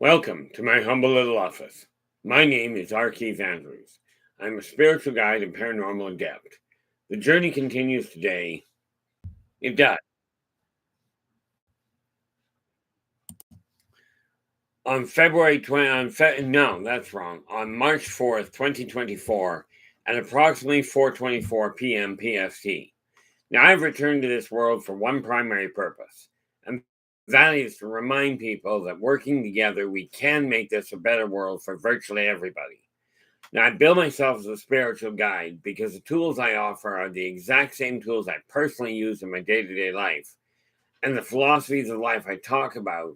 Welcome to my humble little office. My name is R. Keith Andrews. I'm a spiritual guide and paranormal adept. The journey continues today. It does. On February 20, no, that's wrong. On March 4th, 2024, at approximately 4:24 p.m. PST. Now, I've returned to this world for one primary purpose, and that is to remind people that working together, we can make this a better world for virtually everybody. Now, I bill myself as a spiritual guide because the tools I offer are the exact same tools I personally use in my day-to-day life. And the philosophies of life I talk about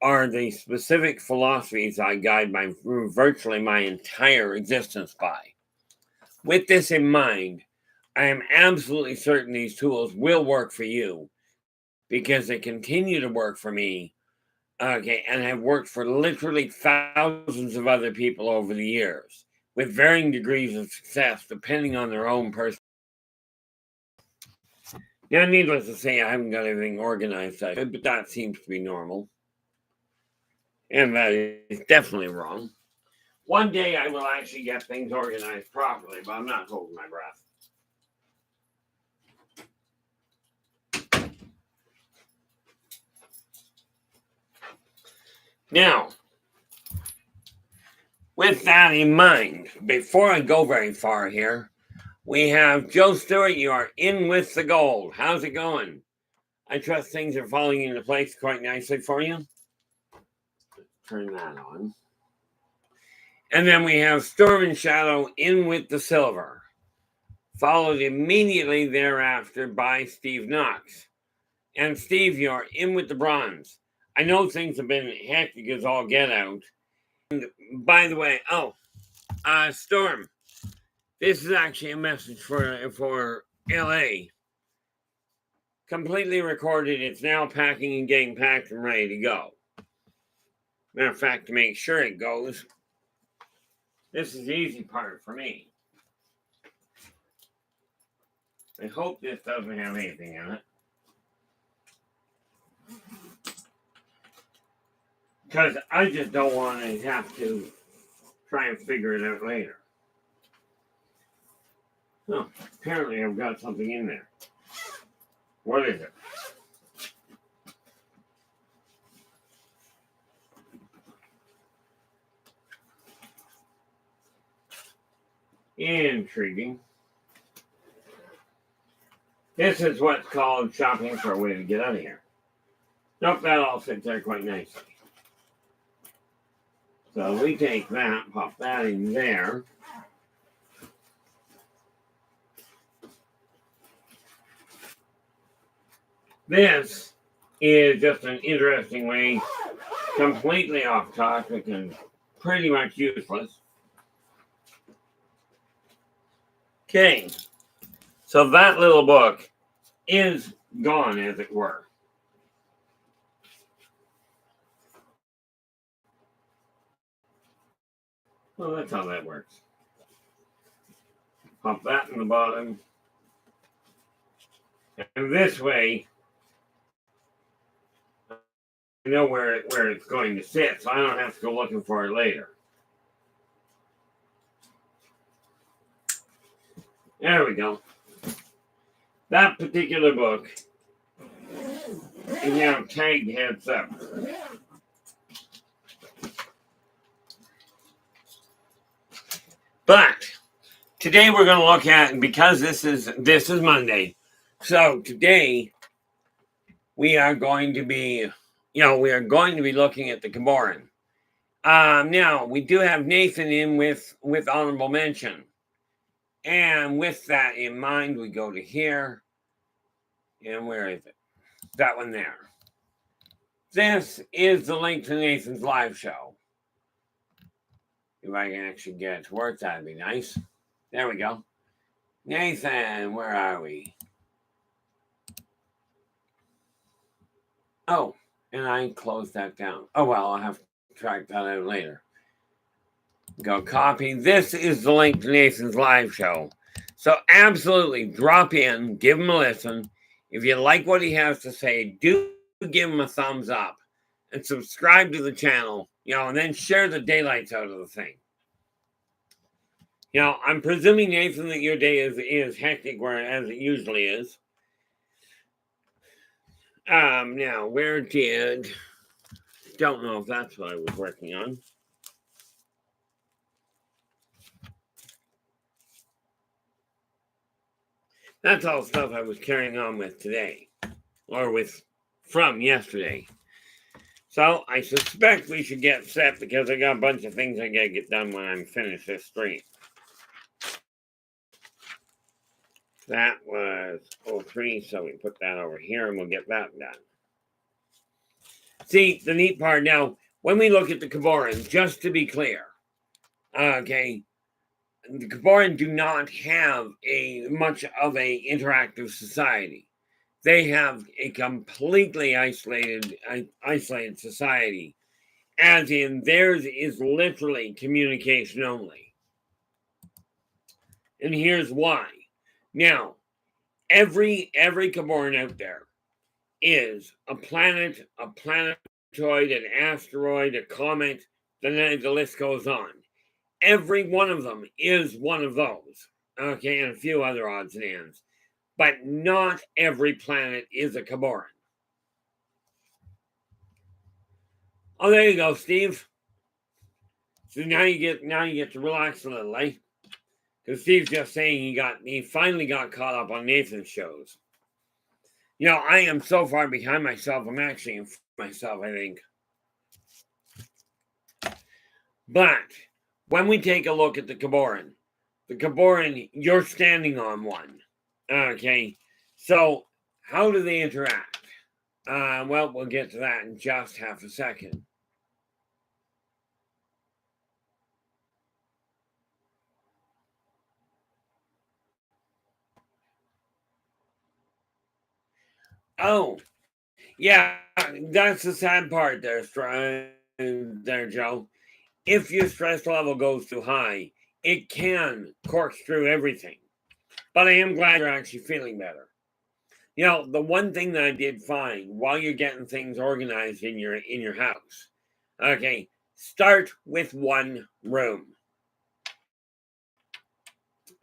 are the specific philosophies I guide virtually my entire existence by. With this in mind, I am absolutely certain these tools will work for you because they continue to work for me, and have worked for literally thousands of other people over the years, with varying degrees of success depending on their own person. Now, needless to say, I haven't got everything organized, but that seems to be normal. And that is definitely wrong. One day I will actually get things organized properly, but I'm not holding my breath. Now, with that in mind, before I go very far here, we have Joe Stewart. You are in with the gold. How's it going? I trust things are falling into place quite nicely for you. Turn that on. And then we have Storm and Shadow in with the silver, followed immediately thereafter by Steve Knox. And Steve, you're in with the bronze. I know things have been hectic as all get out. And by the way, Storm, this is actually a message for LA. Completely recorded. It's now packing and getting packed and ready to go. Matter of fact, to make sure it goes, this is the easy part for me. I hope this doesn't have anything in it, because I just don't want to have to try and figure it out later. Oh, apparently I've got something in there. What is it? Intriguing. This is what's called shopping for a way to get out of here. Nope, that all sits there quite nicely. So we take that, pop that in there. This is just an interesting way, completely off topic and pretty much useless. Okay, so that little book is gone, as it were. Well, that's how that works. Pop that in the bottom. And this way, I know where it's going to sit, so I don't have to go looking for it later. There we go. That particular book is now tagged heads up. But today we're going to look at, because this is Monday, so today we are going to be looking at the Kuboran. Now we do have Nathan in with honorable mention. And with that in mind, we go to here. And where is it? That one there. This is the link to Nathan's live show. If I can actually get it to work, that'd be nice. There we go. Nathan, where are we? Oh, and I closed that down. Oh, well, I'll have to track that out later. Go copy. This is the link to Nathan's live show. So absolutely drop in, give him a listen. If you like what he has to say, do give him a thumbs up and subscribe to the channel and then share the daylights out of the thing. I'm presuming, Nathan, that your day is hectic, as it usually is. Now, don't know if that's what I was working on. That's all stuff I was carrying on with today, or from yesterday. So I suspect we should get set because I got a bunch of things I gotta get done when I'm finished this stream. That was 03, so we put that over here and we'll get that done. See, the neat part now, when we look at the Kuborans, just to be clear, okay, the Kuboran do not have much of a interactive society. They have a completely isolated society, as in theirs is literally communication only. And here's why. Now, every Kuboran out there is a planet, a planetoid, an asteroid, a comet, the list goes on. Every one of them is one of those, okay, and a few other odds and ends. But not every planet is a Kuboran. Oh, there you go, Steve. So now you get to relax a little, eh? Because Steve's just saying he finally got caught up on Nathan's shows. I am so far behind myself. I'm actually in front of myself, I think. But when we take a look at the Kuboran, you're standing on one. Okay, so how do they interact? Well, we'll get to that in just half a second. Oh, yeah, that's the sad part there, Joe. If your stress level goes too high, it can corkscrew everything. But I am glad you're actually feeling better. The one thing that I did find while you're getting things organized in your house, okay, start with one room.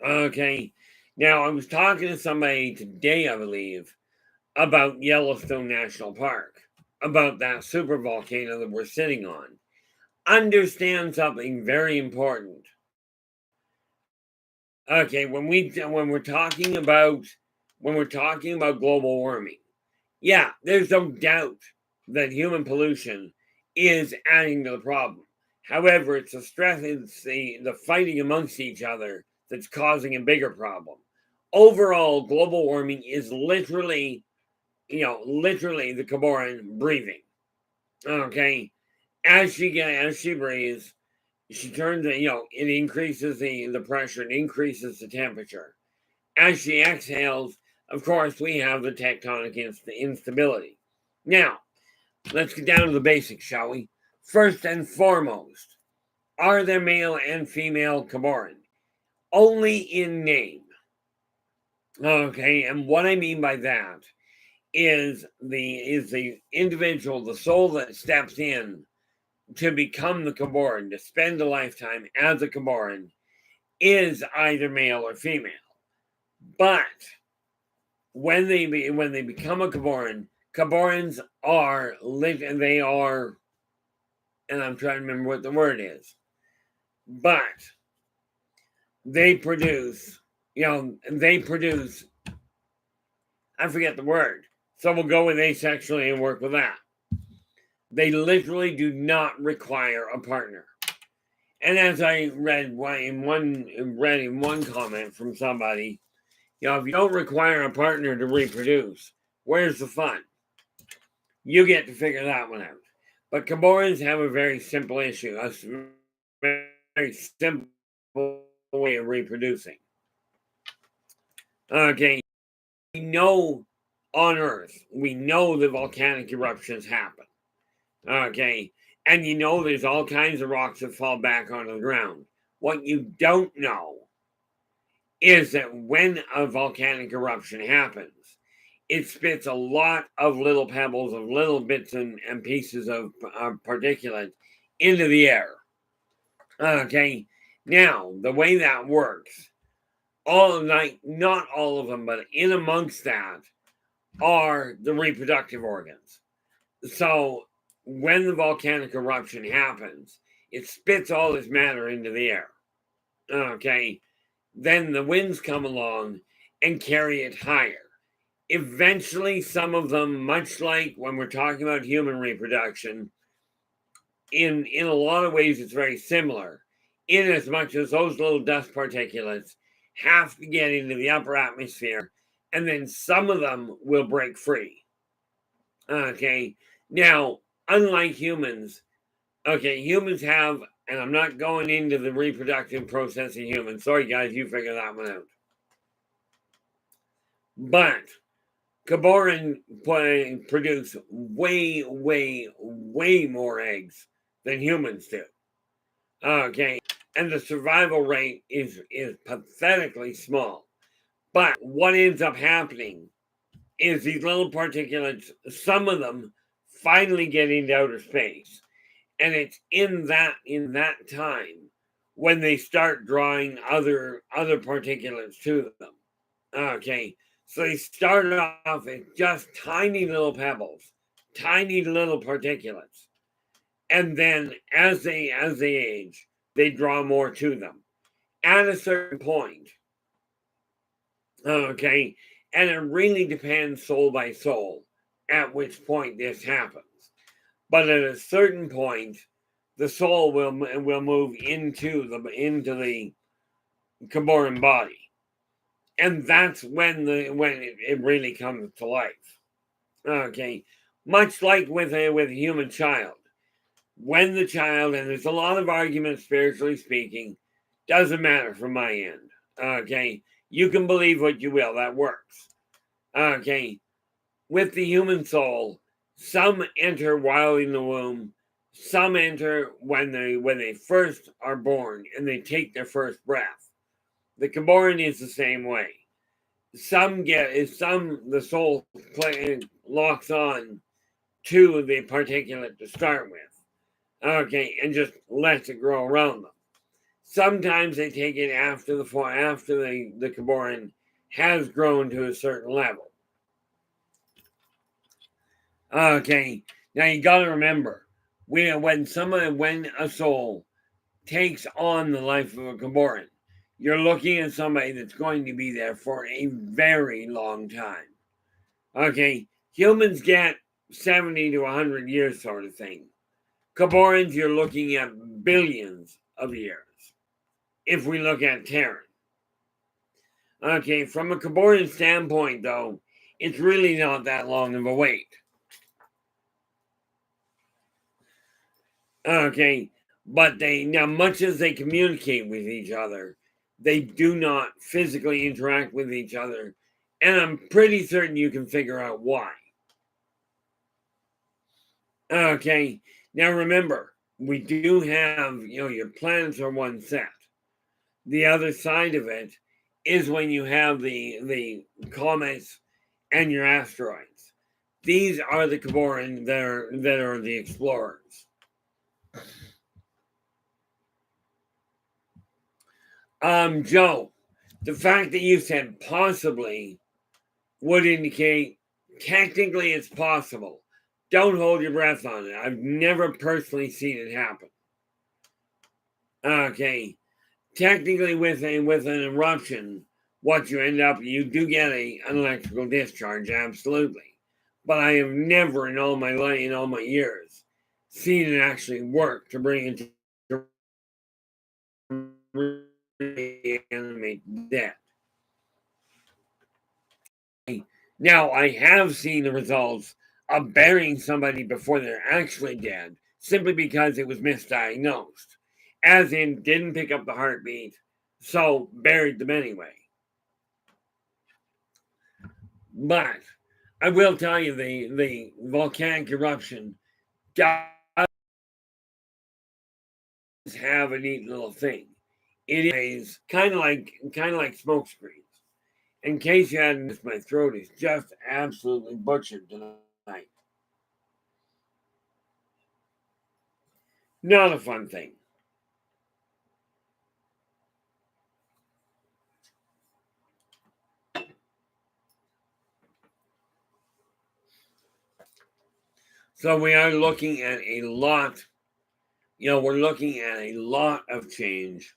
Okay, now I was talking to somebody today, I believe, about Yellowstone National Park, about that super volcano that we're sitting on. Understand something very important. Okay, when we're talking about global warming, yeah, there's no doubt that human pollution is adding to the problem. However, it's the fighting amongst each other that's causing a bigger problem. Overall, global warming is literally the Kuboran breathing. Okay, as she breathes, she turns it increases the pressure, it increases the temperature. As she exhales, of course, we have the tectonic instability. Now, let's get down to the basics, shall we? First and foremost, are there male and female Kuboran? Only in name. Okay, and what I mean by that is the individual, the soul that steps in to become the Kuboran, to spend a lifetime as a Kuboran, is either male or female. But when they become a Kuboran, Kuborans are and I'm trying to remember what the word is, but they produce, I forget the word, so we'll go with asexually and work with that. They literally do not require a partner. And as I read in one comment from somebody, if you don't require a partner to reproduce, where's the fun? You get to figure that one out. But Kuborans have a very simple issue, a very simple way of reproducing. Okay, we know on Earth, we know the volcanic eruptions happen. Okay, and there's all kinds of rocks that fall back onto the ground. What you don't know is that when a volcanic eruption happens, it spits a lot of little pebbles, of little bits and pieces of particulate into the air. Okay, now the way that works, not all of them, but in amongst that are the reproductive organs. So when the volcanic eruption happens, it spits all this matter into the air. Okay, then the winds come along and carry it higher. Eventually, some of them, much like when we're talking about human reproduction, in a lot of ways, it's very similar, in as much as those little dust particulates have to get into the upper atmosphere, and then some of them will break free. Okay, now, unlike humans, humans have, and I'm not going into the reproductive process of humans. Sorry, guys, you figure that one out. But Kuboran produce way, way, way more eggs than humans do. Okay, and the survival rate is pathetically small. But what ends up happening is these little particulates, some of them finally get into outer space. And it's in that time when they start drawing other particulates to them. Okay, so they start off as just tiny little pebbles, tiny little particulates, and then as they age, they draw more to them. At a certain point, okay, and it really depends soul by soul at which point this happens. But at a certain point, the soul will move into the Kuboran body, and that's when it really comes to life. Okay, much like with a human child, when the child, and there's a lot of arguments spiritually speaking, doesn't matter from my end. Okay, you can believe what you will, that works. Okay, with the human soul, some enter while in the womb, some enter when they first are born and they take their first breath. The Kuboran is the same way. The soul locks on to the particulate to start with. Okay, and just lets it grow around them. Sometimes they take it after the Kuboran has grown to a certain level. Okay, now you got to remember, when a soul takes on the life of a Kuboran, you're looking at somebody that's going to be there for a very long time. Okay, humans get 70 to 100 years, sort of thing. Kuborans, you're looking at billions of years. If we look at Terran. Okay, from a Kuboran standpoint, though, it's really not that long of a wait. Okay, but much as they communicate with each other, they do not physically interact with each other, and I'm pretty certain you can figure out why. Okay, now remember, we do have, your planets are one set. The other side of it is when you have the comets and your asteroids. These are the Kuboran that are the explorers. Joe, the fact that you said possibly would indicate technically it's possible. Don't hold your breath on it. I've never personally seen it happen. Okay, technically with an eruption, what you do get an electrical discharge, absolutely. But I have never in all my years seen it actually work to bring it to reanimate death. Now, I have seen the results of burying somebody before they're actually dead, simply because it was misdiagnosed. As in, didn't pick up the heartbeat, so buried them anyway. But I will tell you, the volcanic eruption does have a neat little thing. It is kind of like smoke screens. In case you hadn't noticed, my throat is just absolutely butchered tonight. Not a fun thing. So we are looking at a lot, we're looking at a lot of change.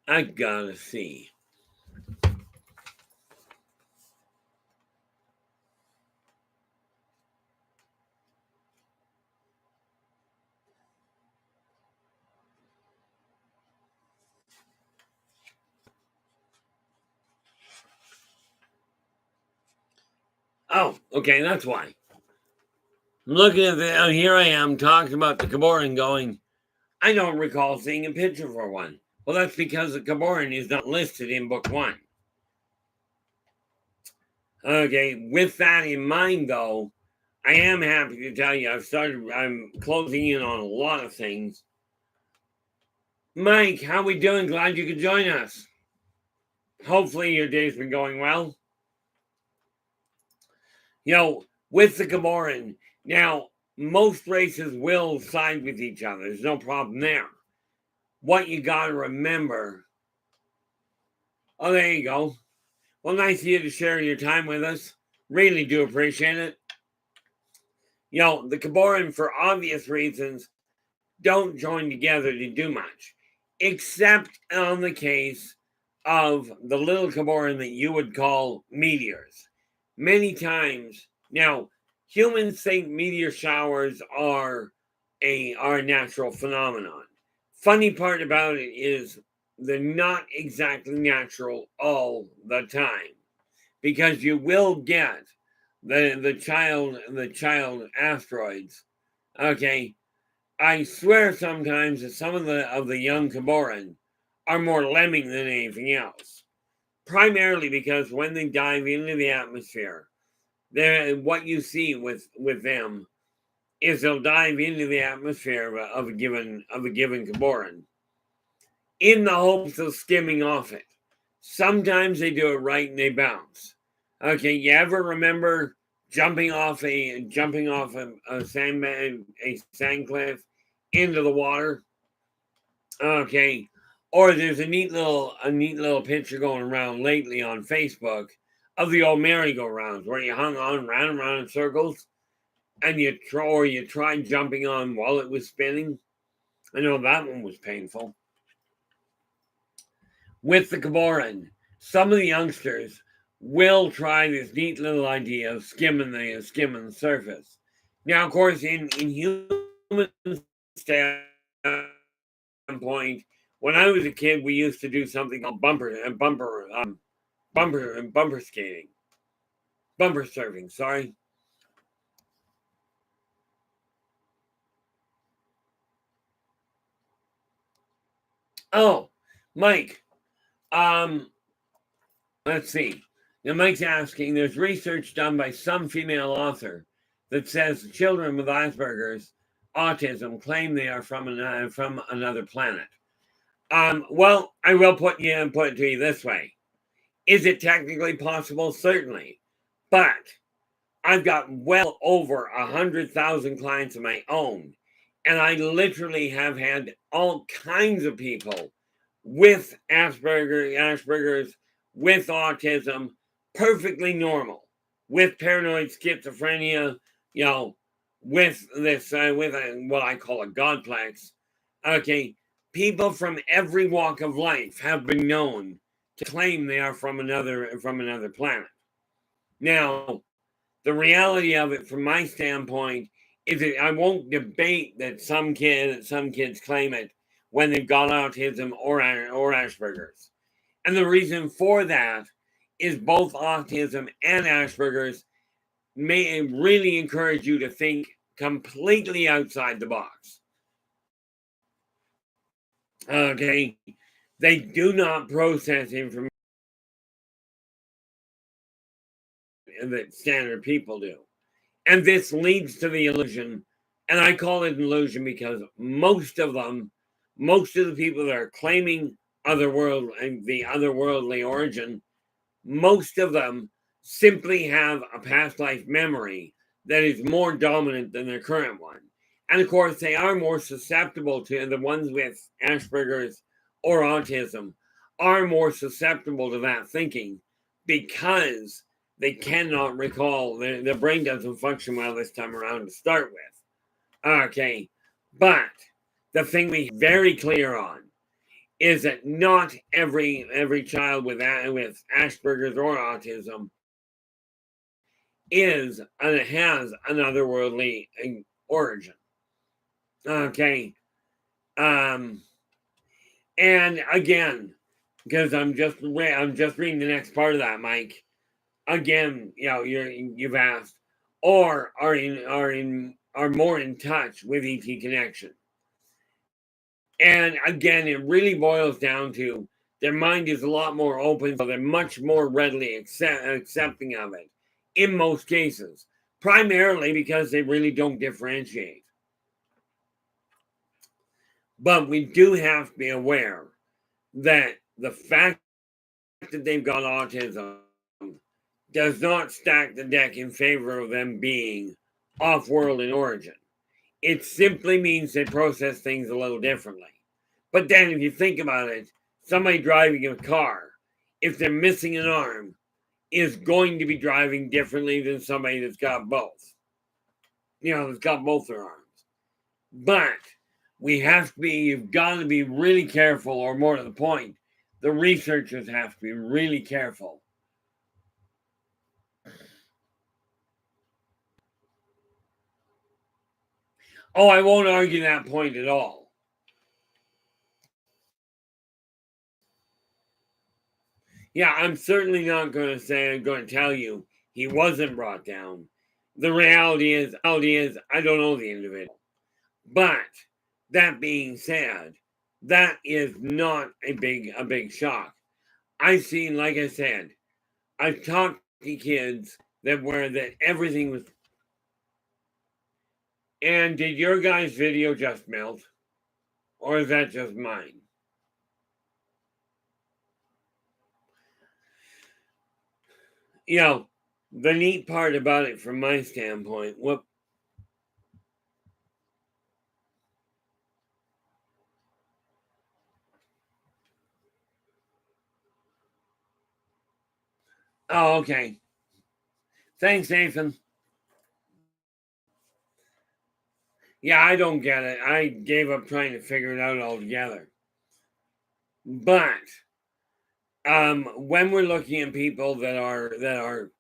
I gotta see. Oh, okay, that's why. I'm looking at the, here I am talking about the Kuboran going, I don't recall seeing a picture for one. Well, that's because the Kuboran is not listed in book one. Okay, with that in mind, though, I am happy to tell you I'm closing in on a lot of things. Mike, how we doing? Glad you could join us. Hopefully your day's been going well. With the Kuboran, now, most races will side with each other. There's no problem there. What you got to remember. Oh, there you go. Well, nice of you to share your time with us. Really do appreciate it. The Kuboran, for obvious reasons, don't join together to do much, except on the case of the little Kuboran that you would call meteors. Many times, now, humans think meteor showers are a natural phenomenon. Funny part about it is they're not exactly natural all the time, because you will get the child asteroids. Okay, I swear sometimes that some of the young Kuboran are more lemming than anything else. Primarily because when they dive into the atmosphere, what you see with them is they'll dive into the atmosphere of a given Kuboran in the hopes of skimming off it. Sometimes they do it right and they bounce. Okay, you ever remember jumping off a sand cliff into the water? Okay. Or there's a neat little picture going around lately on Facebook of the old merry-go-rounds where you hung on, ran around in circles, and you tried jumping on while it was spinning. I know that one was painful. With the Kuboran, some of the youngsters will try this neat little idea of skimming the surface. Now, of course, in human standpoint, when I was a kid, we used to do something called bumper skating, bumper surfing. Sorry. Oh, Mike. Let's see. Now, Mike's asking. There's research done by some female author that says children with Asperger's autism claim they are from another planet. Well, I will put it to you this way. Is it technically possible? Certainly. But I've got well over 100,000 clients of my own. And I literally have had all kinds of people with Asperger's, with autism, perfectly normal, with paranoid schizophrenia, with this, what I call a godplex. Okay, people from every walk of life have been known to claim they are from another planet. Now, the reality of it, from my standpoint, is that I won't debate that some kids claim it when they've got autism or Asperger's, and the reason for that is both autism and Asperger's may really encourage you to think completely outside the box. Okay, they do not process information that standard people do. And this leads to the illusion, and I call it an illusion because most of the people that are claiming the otherworldly origin, most of them simply have a past life memory that is more dominant than their current one. And of course, they are more susceptible to the ones with Asperger's or autism are more susceptible to that thinking because they cannot recall. Their brain doesn't function well this time around to start with. Okay. But the thing we very clear on is that not every child with Asperger's or autism has an otherworldly origin. Okay. And again, because I'm just reading the next part of that, Mike. Again, you've asked, or are more in touch with ET connection. And again, it really boils down to their mind is a lot more open, so they're much more readily accepting of it in most cases, primarily because they really don't differentiate. But we do have to be aware that the fact that they've got autism does not stack the deck in favor of them being off-world in origin. It simply means they process things a little differently. But then if you think about it, somebody driving a car, if they're missing an arm, is going to be driving differently than somebody that's got both. That's got both their arms. But you've got to be really careful, or more to the point, the researchers have to be really careful. Oh, I won't argue that point at all. Yeah, I'm certainly not going to tell you he wasn't brought down. The reality is I don't know the individual. But that being said, that is not a big shock. Like I said, I've talked to kids that everything was. And did your guys' video just melt? Or is that just mine? The neat part about it from my standpoint, oh, okay. Thanks, Nathan. Yeah, I don't get it. I gave up trying to figure it out altogether. But when we're looking at people that are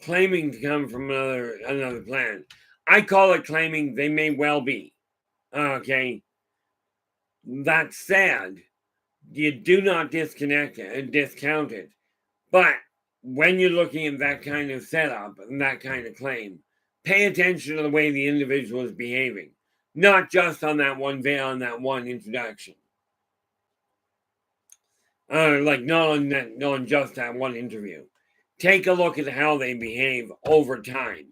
claiming to come from another planet, I call it claiming. They may well be. Okay. That said, you do not disconnect it and discount it. But when you're looking at that kind of setup and that kind of claim, pay attention to the way the individual is behaving, not just on that one introduction. Like not on just that one interview. Take a look at how they behave over time.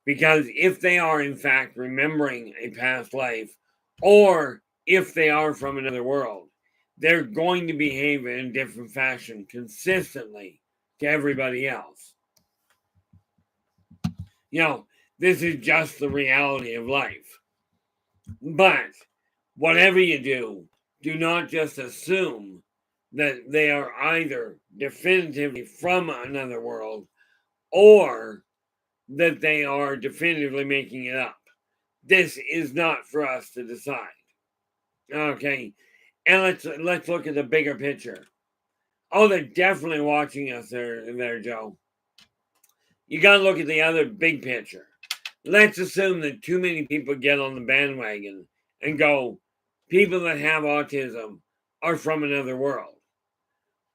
Because if they are in fact remembering a past life, or if they are from another world, they're going to behave in a different fashion consistently to everybody else. This is just the reality of life. But whatever you do not just assume that they are either definitively from another world or that they are definitively making it up. This is not for us to decide. Okay, and let's look at the bigger picture. Oh, they're definitely watching us there, Joe. You got to look at the other big picture. Let's assume that too many people get on the bandwagon and go, people that have autism are from another world.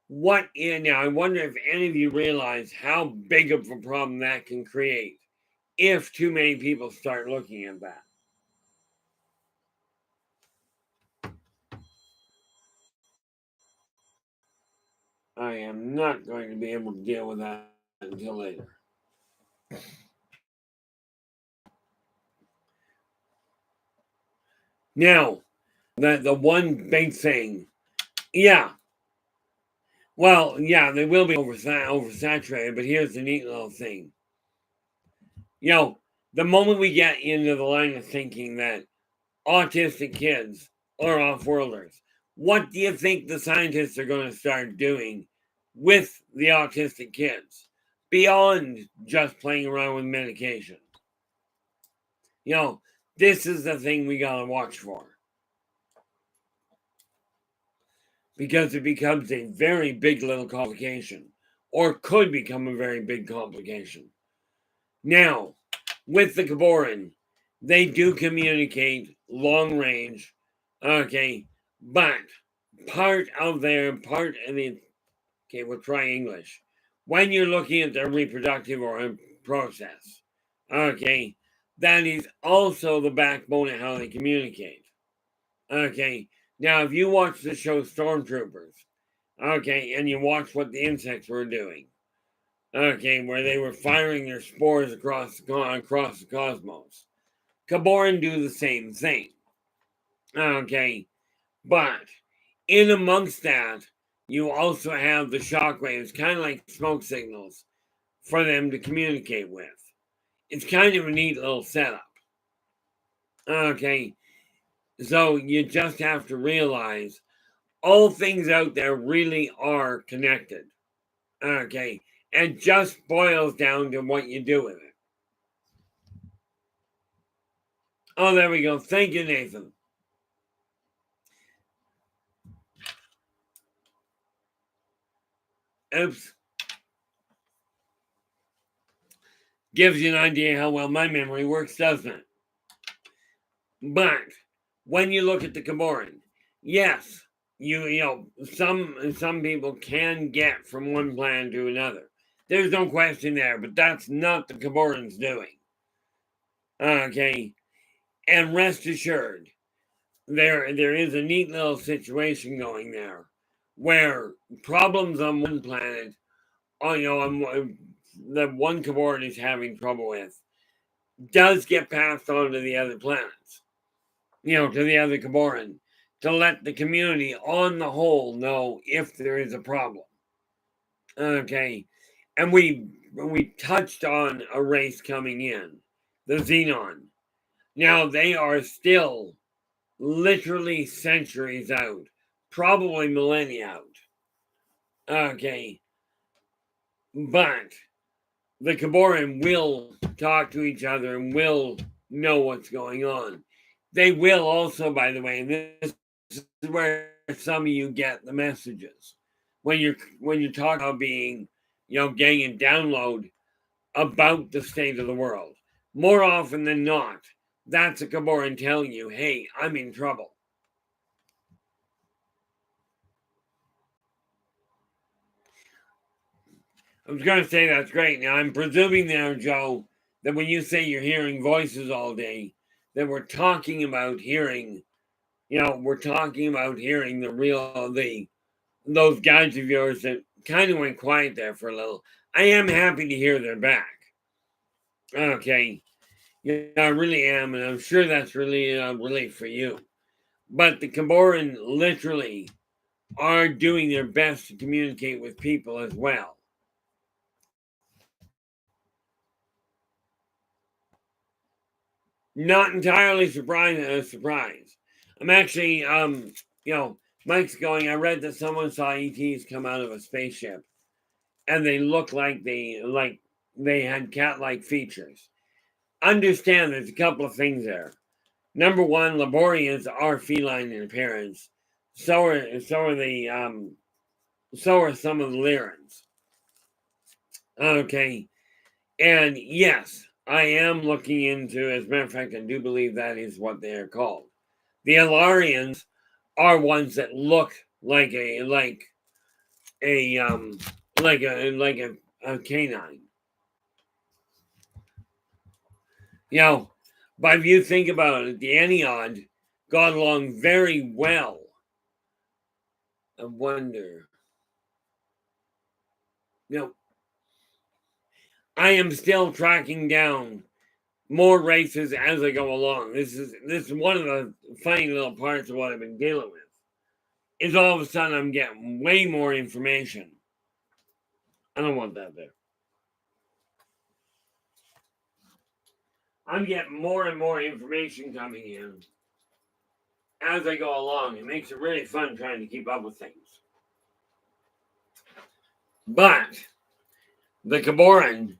Now, I wonder if any of you realize how big of a problem that can create if too many people start looking at that. I am not going to be able to deal with that until later. Now, the one big thing, yeah. Well, yeah, they will be oversaturated, but here's the neat little thing. The moment we get into the line of thinking that autistic kids are off-worlders, what do you think the scientists are going to start doing with the autistic kids beyond just playing around with medication? This is the thing we got to watch for, because it becomes a very big little complication, or could become a very big complication. Now, with the Kuboran, they do communicate long range, okay, but part of the, okay, we'll try English. When you're looking at their reproductive or process, okay, that is also the backbone of how they communicate. Okay, now if you watch the show Stormtroopers, okay, and you watch what the insects were doing, okay, where they were firing their spores across the cosmos, Kuboran do the same thing. Okay, but in amongst that, you also have the shockwaves, kind of like smoke signals, for them to communicate with. It's kind of a neat little setup. Okay, so you just have to realize all things out there really are connected. Okay, and just boils down to what you do with it. Oh, there we go. Thank you, Nathan. Oops. Gives you an idea how well my memory works, doesn't it? But when you look at the Kuboran, yes, some people can get from one planet to another. There's no question there, but that's not the Kuborans doing. Okay, and rest assured, there is a neat little situation going there, where problems on one planet, that one Kuboran is having trouble with, does get passed on to the other planets, to the other Kuboran, to let the community on the whole know if there is a problem. Okay, and we touched on a race coming in, the Xenon. Now they are still literally centuries out, probably millennia out. Okay, but the Kuboran will talk to each other and will know what's going on. They will also, by the way, and this is where some of you get the messages when you talk about being, getting a download about the state of the world. More often than not, that's a Kuboran telling you, "Hey, I'm in trouble." I was going to say that's great. Now, I'm presuming there, Joe, that when you say you're hearing voices all day, that we're talking about hearing, those guys of yours that kind of went quiet there for a little. I am happy to hear they're back. Okay. Yeah, I really am, and I'm sure that's really a relief for you. But the Kuboran literally are doing their best to communicate with people as well. Not entirely surprised. I'm actually, Mike's going. I read that someone saw ETs come out of a spaceship, and they look like they had cat-like features. Understand, there's a couple of things there. Number one, Laborians are feline in appearance. So are some of the Lyrans. Okay, and yes, I am looking into. As a matter of fact, I do believe that is what they are called. The Alarians are ones that look like a canine. But if you think about it, the Eniod got along very well. I wonder. I am still tracking down more races as I go along. This is one of the funny little parts of what I've been dealing with. Is all of a sudden I'm getting way more information. I don't want that there. I'm getting more and more information coming in as I go along. It makes it really fun trying to keep up with things. But the Kuboran,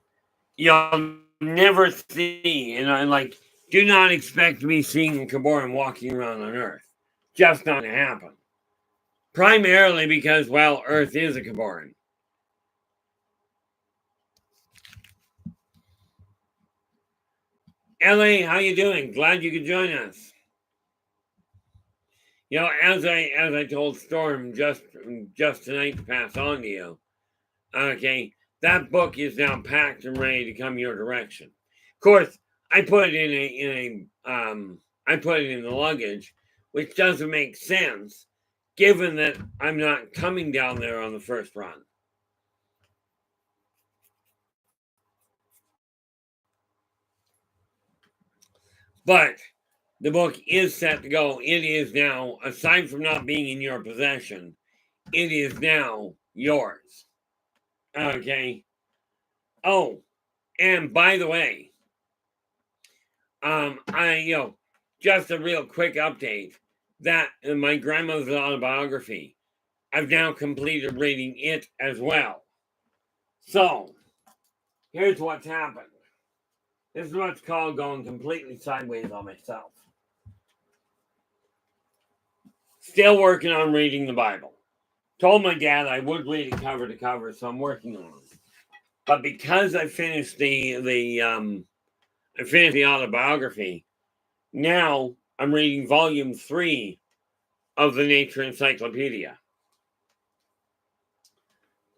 you'll never see, and like, do not expect me seeing a Kuboran walking around on Earth. Just not going to happen. Primarily because, well, Earth is a Kuboran. LA, how you doing? Glad you could join us. You know, as I told Storm just tonight to pass on to you, okay, that book is now packed and ready to come your direction. Of course, I put it I put it in the luggage, which doesn't make sense given that I'm not coming down there on the first run. But the book is set to go. It is now, aside from not being in your possession, it is now yours. Okay. Oh, and by the way, just a real quick update that in my grandmother's autobiography, I've now completed reading it as well. So, here's what's happened. This is what's called going completely sideways on myself. Still working on reading the Bible. Told my dad I would read it cover to cover, so I'm working on it. But because I finished the autobiography, now I'm reading volume 3 of the Nature Encyclopedia.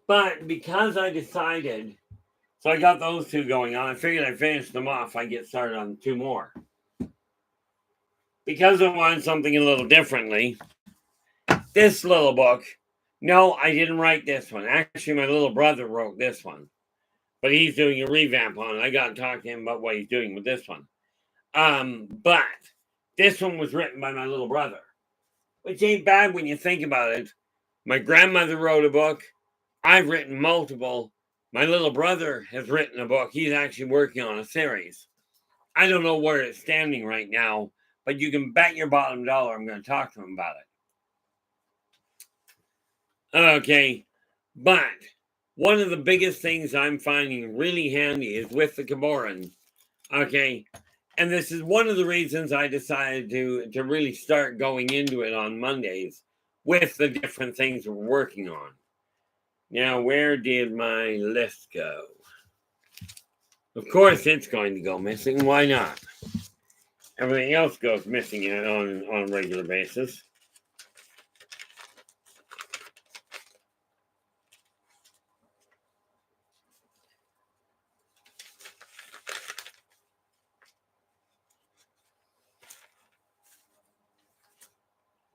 But because I decided, so I got those 2 going on, I figured I finished them off, I get started on 2 more. Because I wanted something a little differently, this little book, no, I didn't write this one. Actually, my little brother wrote this one. But he's doing a revamp on it. I got to talk to him about what he's doing with this one. But this one was written by my little brother, which ain't bad when you think about it. My grandmother wrote a book. I've written multiple. My little brother has written a book. He's actually working on a series. I don't know where it's standing right now, but you can bet your bottom dollar I'm going to talk to him about it. Okay, but one of the biggest things I'm finding really handy is with the Kuboran. Okay, and this is one of the reasons I decided to really start going into it on Mondays with the different things we're working on. Now, where did my list go? Of course, it's going to go missing. Why not? Everything else goes missing on a regular basis.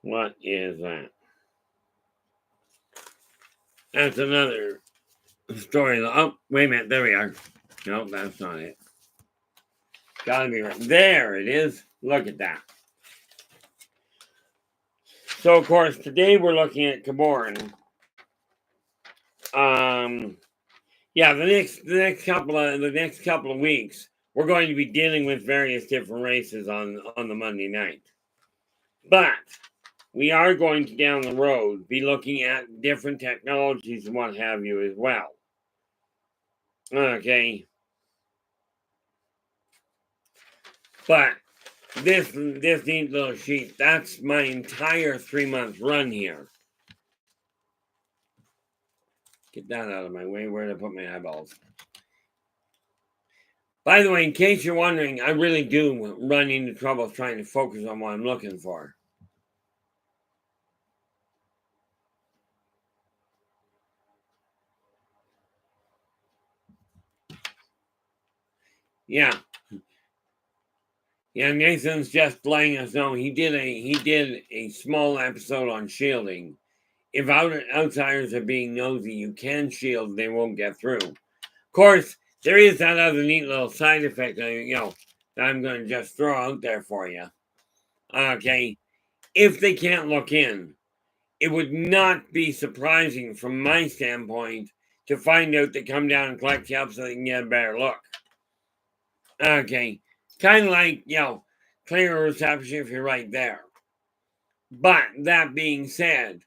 What is that? That's another story. Oh, wait a minute. There we are. No, that's not it. Gotta be right. There it is. Look at that. So, of course, today we're looking at Kuboran. Yeah, the next couple of weeks, we're going to be dealing with various different races on the Monday night. But we are going to down the road be looking at different technologies and what have you as well. Okay. But this neat little sheet, that's my entire 3-month run here. Get that out of my way. Where did I put my eyeballs? By the way, in case you're wondering, I really do run into trouble trying to focus on what I'm looking for. Yeah. Yeah, Nathan's just letting us know he did a small episode on shielding. If outsiders are being nosy, you can shield; they won't get through. Of course, there is that other neat little side effect, that I'm going to just throw out there for you. Okay, if they can't look in, it would not be surprising from my standpoint to find out they come down and collect you up so they can get a better look. Okay, Kind of like, clearer reception if you're right there. But that being said,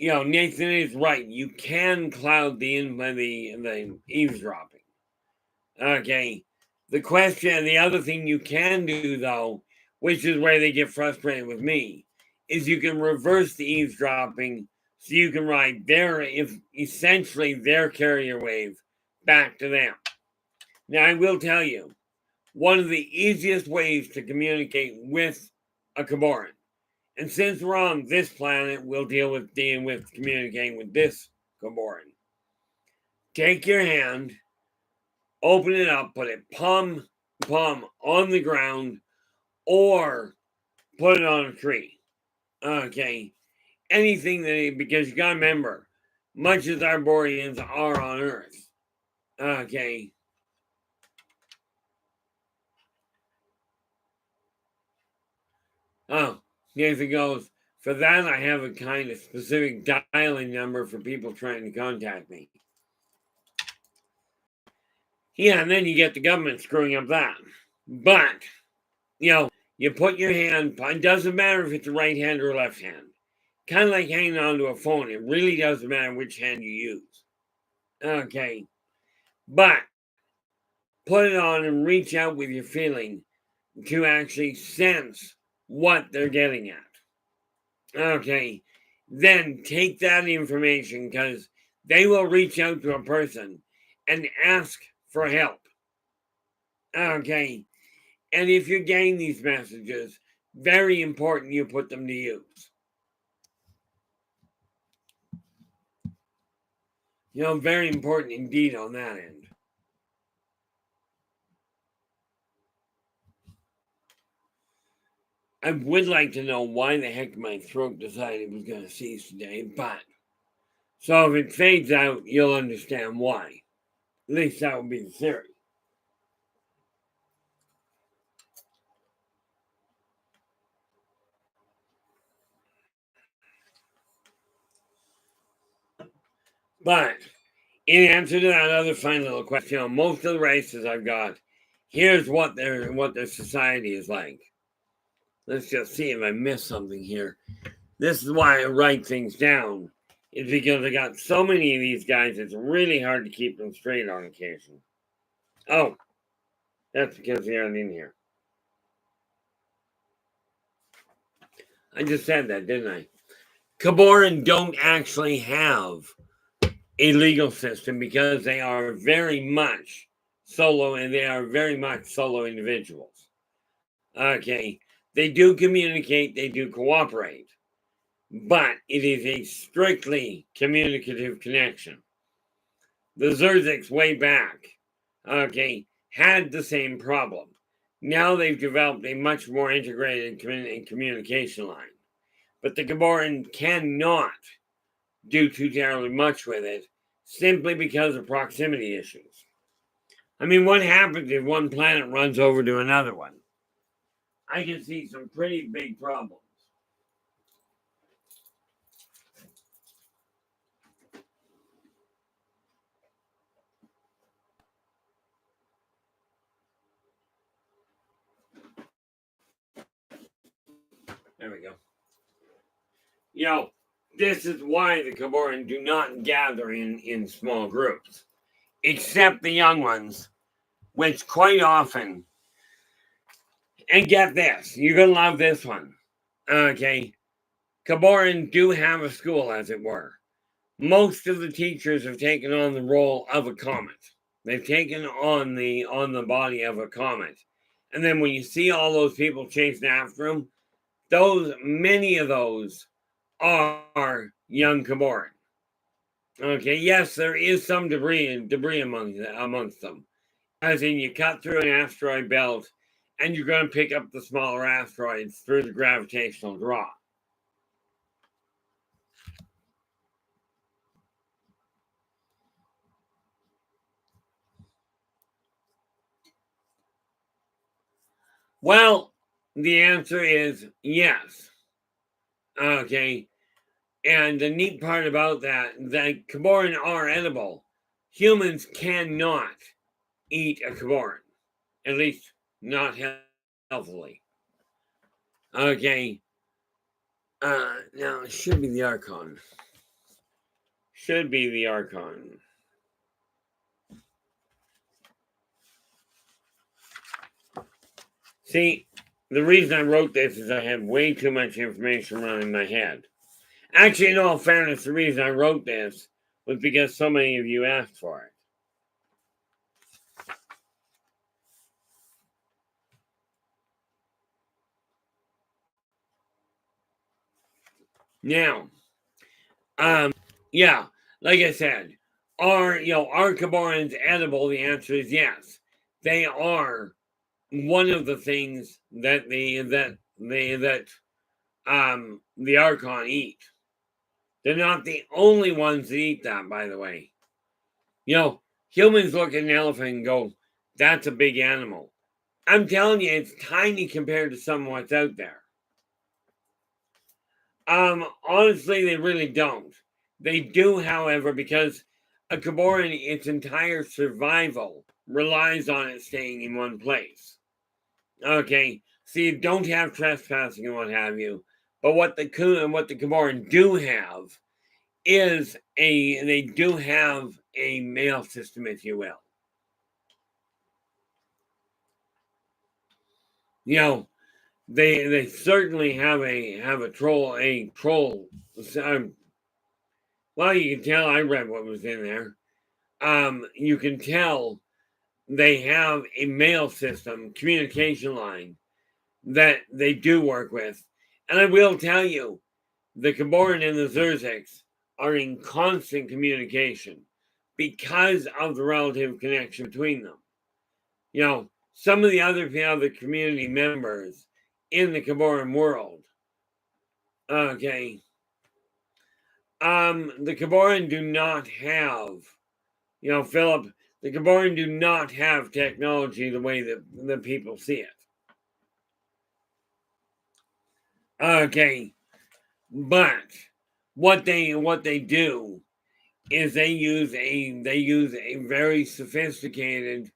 Nathan is right. You can cloud the eavesdropping. Okay. The other thing you can do, though, which is where they get frustrated with me, is you can reverse the eavesdropping so you can ride essentially their carrier wave back to them. Now, I will tell you, one of the easiest ways to communicate with a Kuboran, and since we're on this planet, we'll deal with communicating with this Kuboran. Take your hand, open it up, put it palm on the ground, or put it on a tree. Okay. Anything because you gotta remember, much as our Boreans are on Earth. Okay. Oh, Nathan goes, for that I have a kind of specific dialing number for people trying to contact me. Yeah, and then you get the government screwing up that. But, you put your hand, it doesn't matter if it's a right hand or left hand. Kind of like hanging onto a phone. It really doesn't matter which hand you use. Okay. But put it on and reach out with your feeling to actually sense what they're getting at. Okay. Then take that information because they will reach out to a person and ask for help. Okay. And if you're getting these messages, very important you put them to use. Very important indeed on that end. I would like to know why the heck my throat decided it was going to cease today, but so if it fades out, you'll understand why. At least that would be the theory. But in answer to that other fine little question, most of the races I've got, here's what their society is like. Let's just see if I missed something here. This is why I write things down. Is because I got so many of these guys, it's really hard to keep them straight on occasion. Oh, that's because they aren't in here. I just said that, didn't I? Kuboran don't actually have a legal system because they are very much solo and they are very much solo individuals. Okay. They do communicate, they do cooperate, but it is a strictly communicative connection. The Yldrbacs way back, okay, had the same problem. Now they've developed a much more integrated communication line. But the Kuboran cannot do too terribly much with it simply because of proximity issues. I mean, what happens if one planet runs over to another one? I can see some pretty big problems. There we go. This is why the Kuboran do not gather in small groups, except the young ones, which quite often, and get this, you're going to love this one. Okay. Kuboran do have a school, as it were. Most of the teachers have taken on the role of a comet. They've taken on the body of a comet. And then when you see all those people chasing after them, many of those are young Kuboran. Okay, yes, there is some debris amongst them. As in, you cut through an asteroid belt, and you're going to pick up the smaller asteroids through the gravitational draw. Well, the answer is yes. Okay. And the neat part about that Kuboran are edible. Humans cannot eat a Kuboran. At least not healthily. Okay. Now it should be the Archon. Should be the Archon. See, the reason I wrote this is I have way too much information running in my head. Actually, in all fairness, the reason I wrote this was because so many of you asked for it. Now, yeah, like I said, are Kuborans edible? The answer is yes. They are one of the things that the Archon eat. They're not the only ones that eat that, by the way. Humans look at an elephant and go, "That's a big animal." I'm telling you, it's tiny compared to some of what's out there. Honestly, they really don't. They do, however, because a Kuboran, its entire survival relies on it staying in one place. Okay, so you don't have trespassing and what have you, but what the Kuboran do have is they do have a mail system, if you will. They certainly have a troll. Well, you can tell I read what was in there. You can tell they have a mail system, communication line that they do work with. And I will tell you, the Kuboran and the Yldrbac are in constant communication because of the relative connection between them. Some of the other community members in the Kuboran world, okay, the Kuboran do not have, Philip, the Kuboran do not have technology the way that the people see it. Okay, but what they do is they use a very sophisticated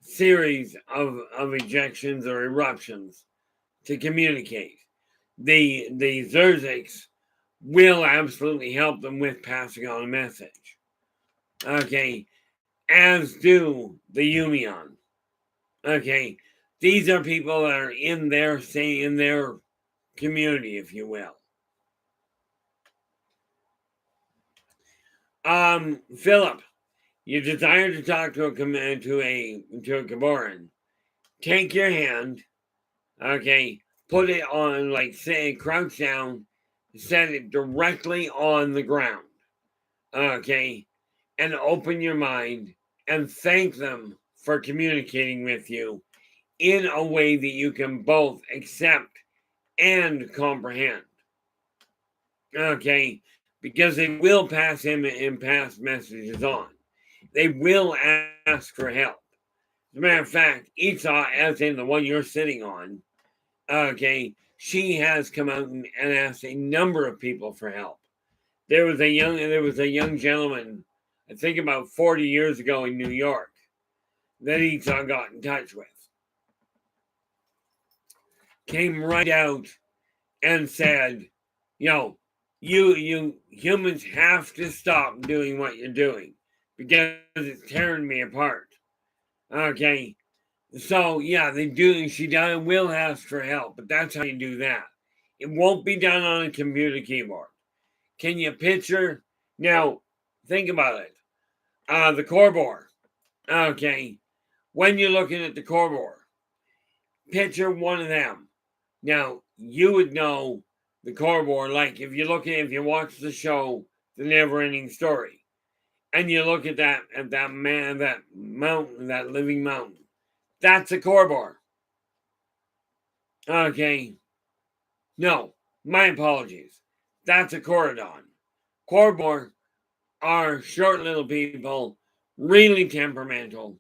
series of ejections or eruptions to communicate. The Yldrbacs will absolutely help them with passing on a message. Okay, as do the Yumion. Okay, these are people that are in their community, if you will. Philip, you desire to talk to a Kuboran. Take your hand, okay, put it on, like, say, crouch down, set it directly on the ground, okay, and open your mind and thank them for communicating with you in a way that you can both accept and comprehend. Okay, because they will pass him and pass messages on. They will ask for help. As a matter of fact, Esau, as in the one you're sitting on, okay, she has come out and asked a number of people for help. There was a young gentleman, I think about 40 years ago in New York, that Esau got in touch with. Came right out and said, you humans have to stop doing what you're doing because it's tearing me apart. Okay. So yeah, they do. She will ask for help, but that's how you do that. It won't be done on a computer keyboard. Can you picture? Now, think about it. The Korbor. Okay. When you're looking at the Korbor, picture one of them. Now, you would know the Korbor, like if you watch the show, The Never Ending Story, and you look at that man, that mountain, that living mountain. That's a Korbor. Okay. No, my apologies. That's a Korodon. Korbor are short little people, really temperamental.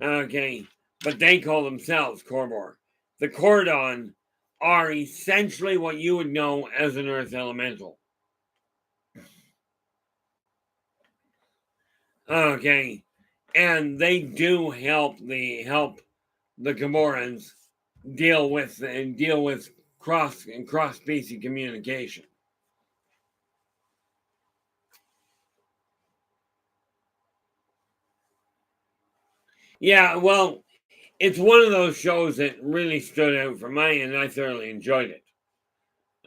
Okay, but they call themselves Korbor. The Korodon are essentially what you would know as an Earth Elemental. Okay, and they do help the Kuborans deal with cross species communication. Yeah, well, it's one of those shows that really stood out for me, and I thoroughly enjoyed it.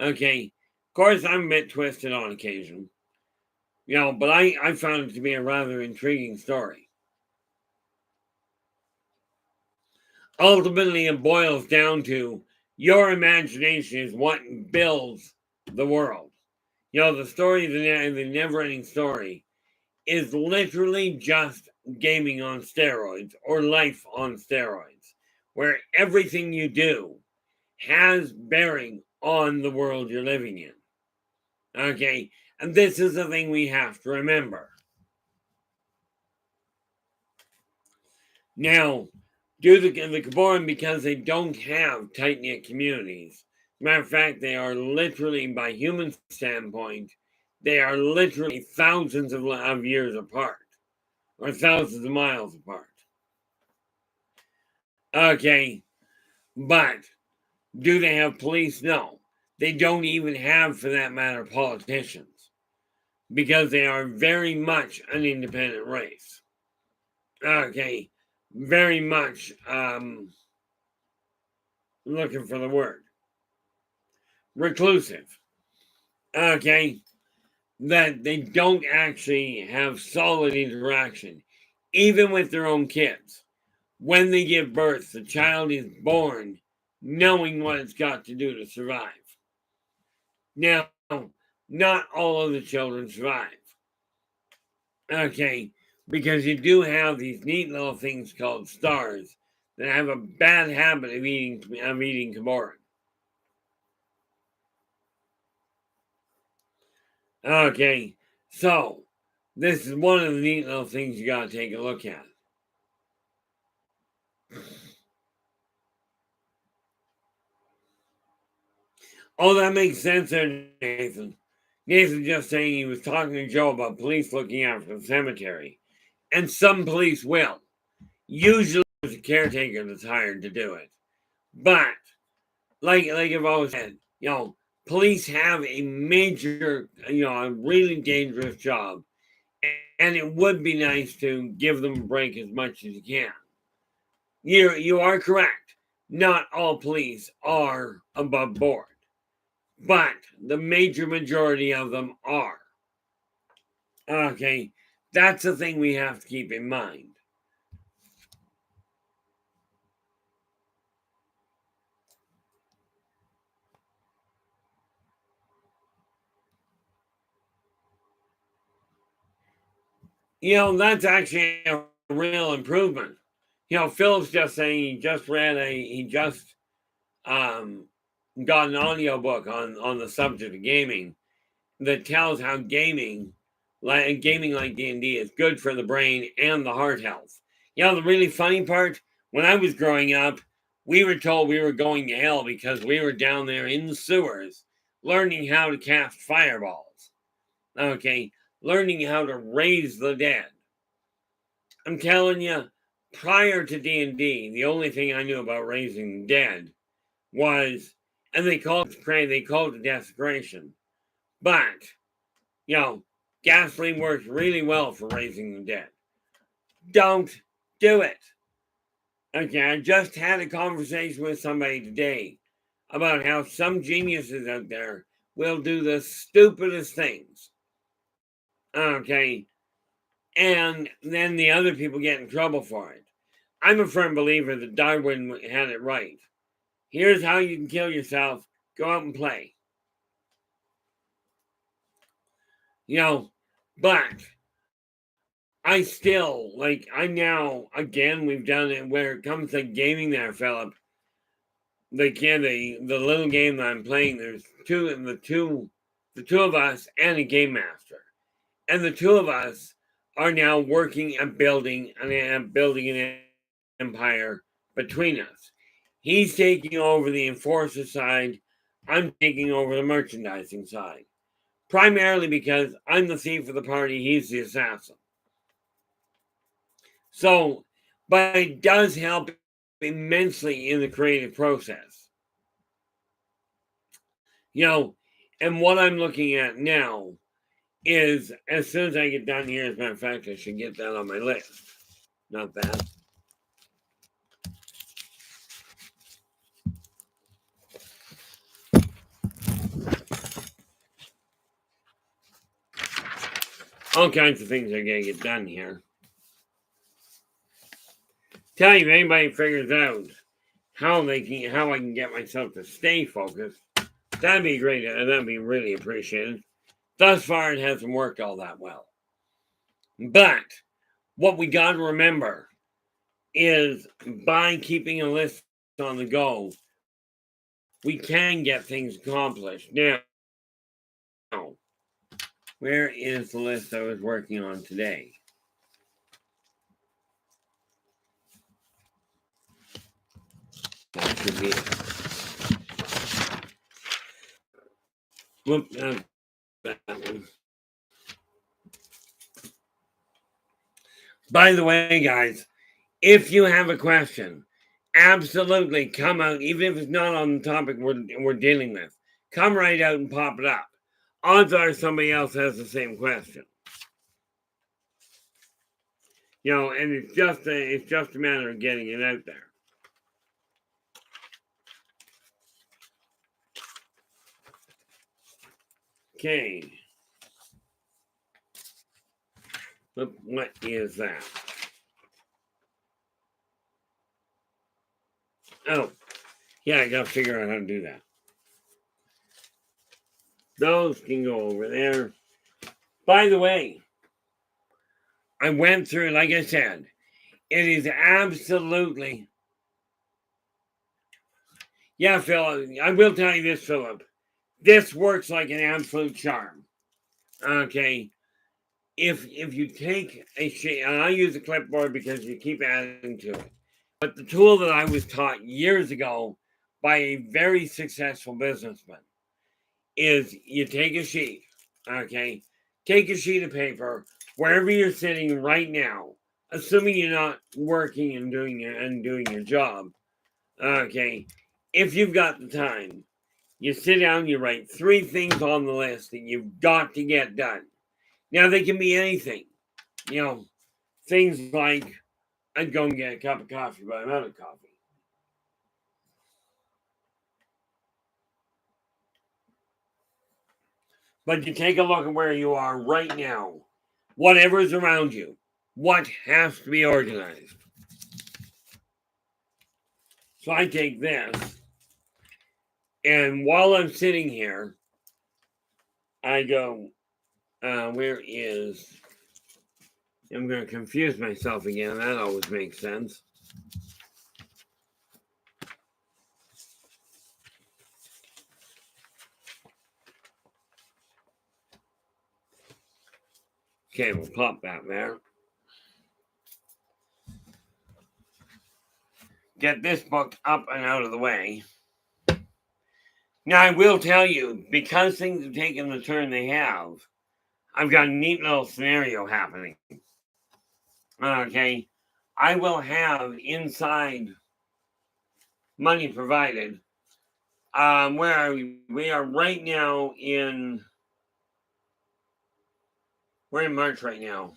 Okay, of course, I'm a bit twisted on occasion, but I found it to be a rather intriguing story. Ultimately, it boils down to your imagination is what builds the world. The story, the never-ending story, is literally just gaming on steroids or life on steroids, where everything you do has bearing on the world you're living in. Okay, and this is the thing we have to remember. Now, do the Kuboran, because they don't have tight-knit communities. Matter of fact, they are literally, by human standpoint, they are literally thousands of years apart, or thousands of miles apart. Okay, but do they have police? No. They don't even have, for that matter, politicians, because they are very much an independent race. Okay, very much looking for the word. Reclusive. Okay, that they don't actually have solid interaction, even with their own kids. When they give birth, the child is born knowing what it's got to do to survive. Now, not all of the children survive. Okay, because you do have these neat little things called stars that have a bad habit of eating Kuboran. Okay, so this is one of the neat little things you got to take a look at. Oh, that makes sense there, Nathan. Nathan just saying he was talking to Joe about police looking after the cemetery. And some police will. Usually it's a caretaker that's hired to do it. But, like I've always said, police have a major, a really dangerous job. And it would be nice to give them a break as much as you can. You are correct. Not all police are above board, but the major majority of them are. Okay, that's the thing we have to keep in mind. That's actually a real improvement. Philip's just saying he just got an audio book on the subject of gaming that tells how gaming like D&D is good for the brain and the heart health. The really funny part, when I was growing up, we were told we were going to hell because we were down there in the sewers learning how to cast fireballs. Okay, learning how to raise the dead. I'm telling you, prior to D&D, the only thing I knew about raising the dead was, and they called it desecration. But, gasoline works really well for raising the dead. Don't do it. Okay, I just had a conversation with somebody today about how some geniuses out there will do the stupidest things. Okay, and then the other people get in trouble for it. I'm a firm believer that Darwin had it right. Here's how you can kill yourself. Go out and play. But I still, again, we've done it where it comes to gaming there, Philip. The little game that I'm playing, there's the two of us and a game master. And the two of us are now working and building an empire between us. He's taking over the enforcer side. I'm taking over the merchandising side. Primarily because I'm the thief of the party, he's the assassin. So, but it does help immensely in the creative process. And what I'm looking at now is, as soon as I get done here, as a matter of fact, I should get that on my list. Not bad. All kinds of things are going to get done here. Tell you, if anybody figures out how I can get myself to stay focused, that'd be great. That'd be really appreciated. Thus far, it hasn't worked all that well. But what we got to remember is, by keeping a list on the go, we can get things accomplished. Now, where is the list I was working on today? That should be it. Whoop, that one. By the way, guys, if you have a question, absolutely come out, even if it's not on the topic we're dealing with. Come right out and pop it up. Odds are somebody else has the same question. And it's just a matter of getting it out there. Okay. What is that? Oh, yeah, I gotta figure out how to do that. Those can go over there. By the way, I went through, like I said, it is absolutely... Yeah, Phil, I will tell you this, Philip. This works like an absolute charm. Okay. If you take a sheet, and I use a clipboard because you keep adding to it, but the tool that I was taught years ago by a very successful businessman is, you take a sheet, okay? Take a sheet of paper, wherever you're sitting right now, assuming you're not working and doing your job, okay? If you've got the time, you sit down, you write 3 things on the list that you've got to get done. Now, they can be anything. Things like, I'd go and get a cup of coffee, but I'm out of coffee. But you take a look at where you are right now. Whatever's around you. What has to be organized? So I take this, and while I'm sitting here, I go, where is... I'm going to confuse myself again. That always makes sense. Okay, we'll pop that there. Get this book up and out of the way. Now, I will tell you, because things have taken the turn they have, I've got a neat little scenario happening. Okay, I will have inside money provided. Where are we? We are right now in... We're in March right now.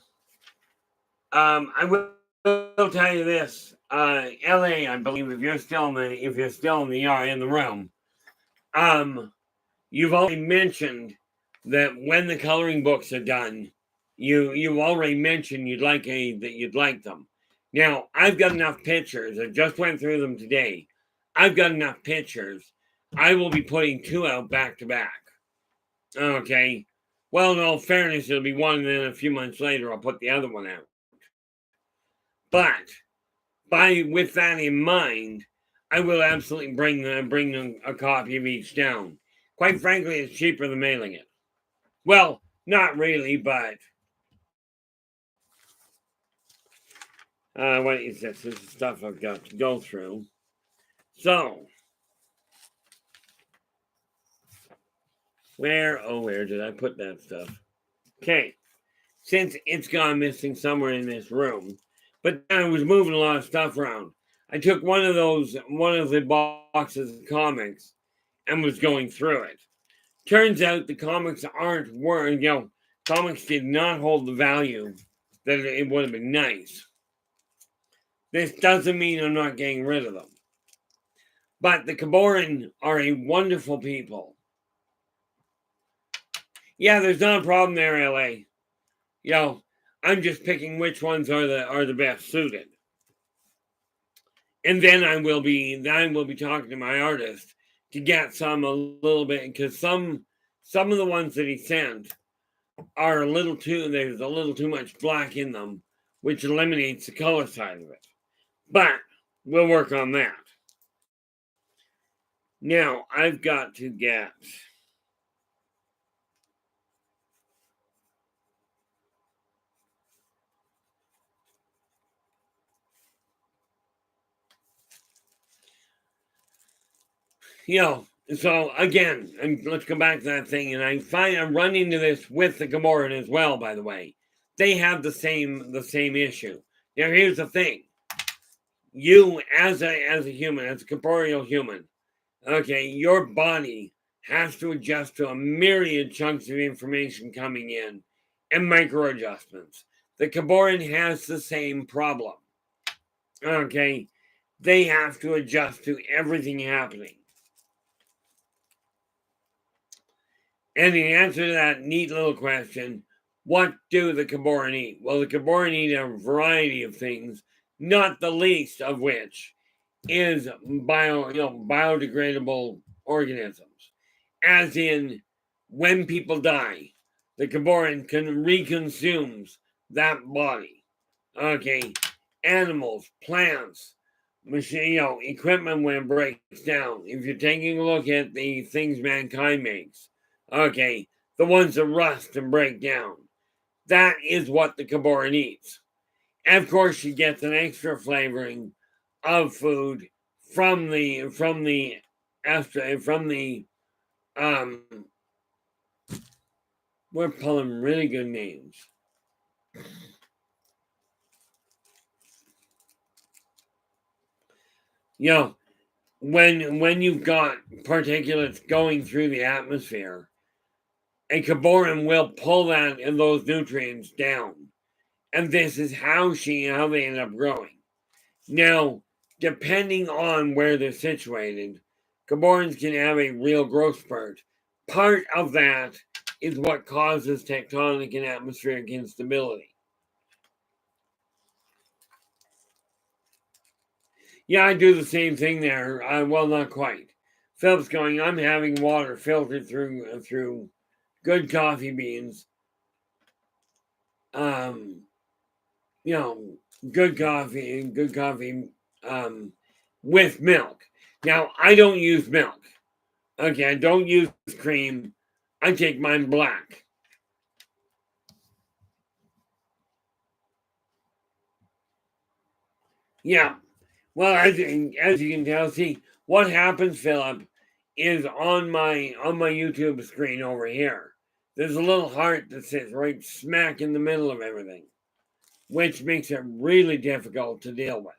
I will tell you this. LA, I believe, if you're still in the room, you've already mentioned that when the coloring books are done, you already mentioned you'd like them. Now, I've got enough pictures. I just went through them today. I've got enough pictures. I will be putting 2 out back to back. Okay. Well, in all fairness, it'll be one, and then a few months later, I'll put the other one out. But with that in mind, I will absolutely bring a copy of each down. Quite frankly, it's cheaper than mailing it. Well, not really, but what is this? This is stuff I've got to go through. So, where did I put that stuff? Okay, since it's gone missing somewhere in this room, but I was moving a lot of stuff around. I took one of the boxes of comics and was going through it. Turns out the comics comics did not hold the value that it would have been nice. This doesn't mean I'm not getting rid of them. But the Kuboran are a wonderful people. Yeah, there's not a problem there, LA. I'm just picking which ones are the best suited. And then I will be talking to my artist to get some a little bit, because some of the ones that he sent are there's a little too much black in them, which eliminates the color side of it. But we'll work on that. Now I've got to get so again, and let's go back to that thing, and I'm running into this with the Kuboran as well, by the way. They have the same issue. Now here's the thing. You as a human, as a corporeal human, okay, your body has to adjust to a myriad chunks of information coming in and micro adjustments. The Kuboran has the same problem. Okay, they have to adjust to everything happening. And the answer to that neat little question, what do the Kuboran eat? Well, the Kuboran eat a variety of things, not the least of which is biodegradable organisms. As in, when people die, the Kuboran reconsumes that body. Okay, animals, plants, machine, equipment when it breaks down. If you're taking a look at the things mankind makes, okay, the ones that rust and break down, that is what the Kuboran eats. And of course, she gets an extra flavoring of food from the we're pulling really good names. When you've got particulates going through the atmosphere, a Kuboran will pull that and those nutrients down. And this is how they end up growing. Now, depending on where they're situated, Kuborans can have a real growth spurt. Part of that is what causes tectonic and atmospheric instability. Yeah, I do the same thing there. Well, not quite. Philip's going, I'm having water filtered through good coffee beans. Good coffee with milk. Now, I don't use milk. Okay, I don't use cream. I take mine black. Yeah. Well, as you can tell, see what happens, Philip, is on my YouTube screen over here. There's a little heart that sits right smack in the middle of everything, which makes it really difficult to deal with.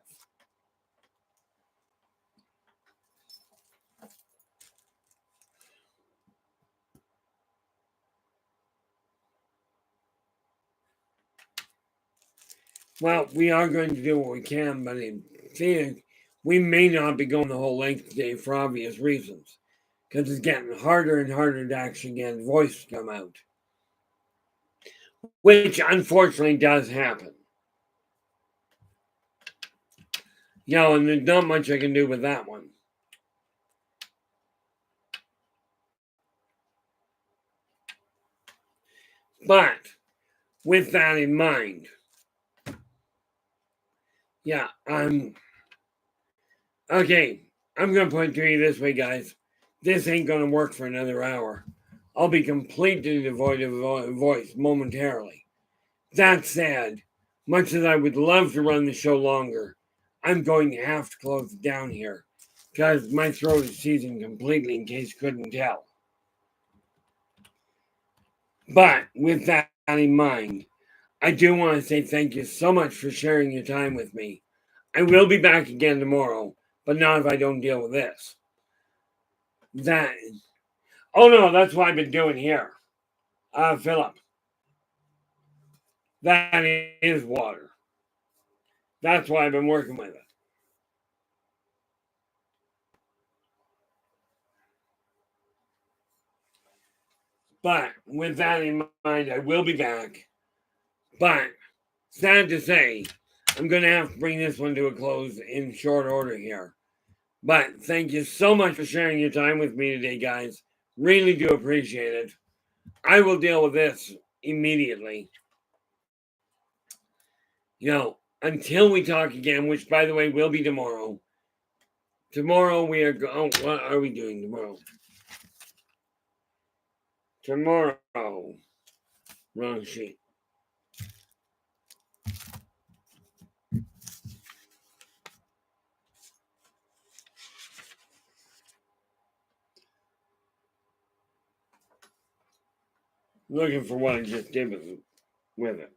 Well, we are going to do what we can, but in theory, we may not be going the whole length today for obvious reasons, because it's getting harder and harder to actually get voice to come out, which unfortunately does happen. And there's not much I can do with that one. But with that in mind, I'm okay. I'm going to put it to you this way, guys. This ain't going to work for another hour. I'll be completely devoid of voice momentarily. That said, much as I would love to run the show longer, I'm going to have to close it down here because my throat is seizing completely, in case you couldn't tell. But with that in mind, I do want to say thank you so much for sharing your time with me. I will be back again tomorrow, but not if I don't deal with this. Oh no, that's what I've been doing here. Philip, that is water. That's why I've been working with it. But with that in mind, I will be back. But sad to say, I'm going to have to bring this one to a close in short order here. But thank you so much for sharing your time with me today, guys. Really do appreciate it. I will deal with this immediately. Until we talk again, which, by the way, will be tomorrow. Tomorrow we are what are we doing tomorrow? Tomorrow. Wrong sheet. Looking for what I just did with it.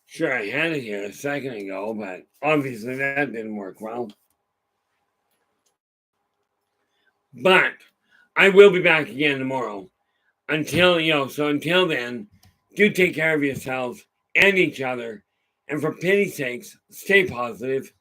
Sure, I had it here a second ago, but obviously that didn't work well. But I will be back again tomorrow. Until then, do take care of yourselves and each other. And for pity's sakes, stay positive.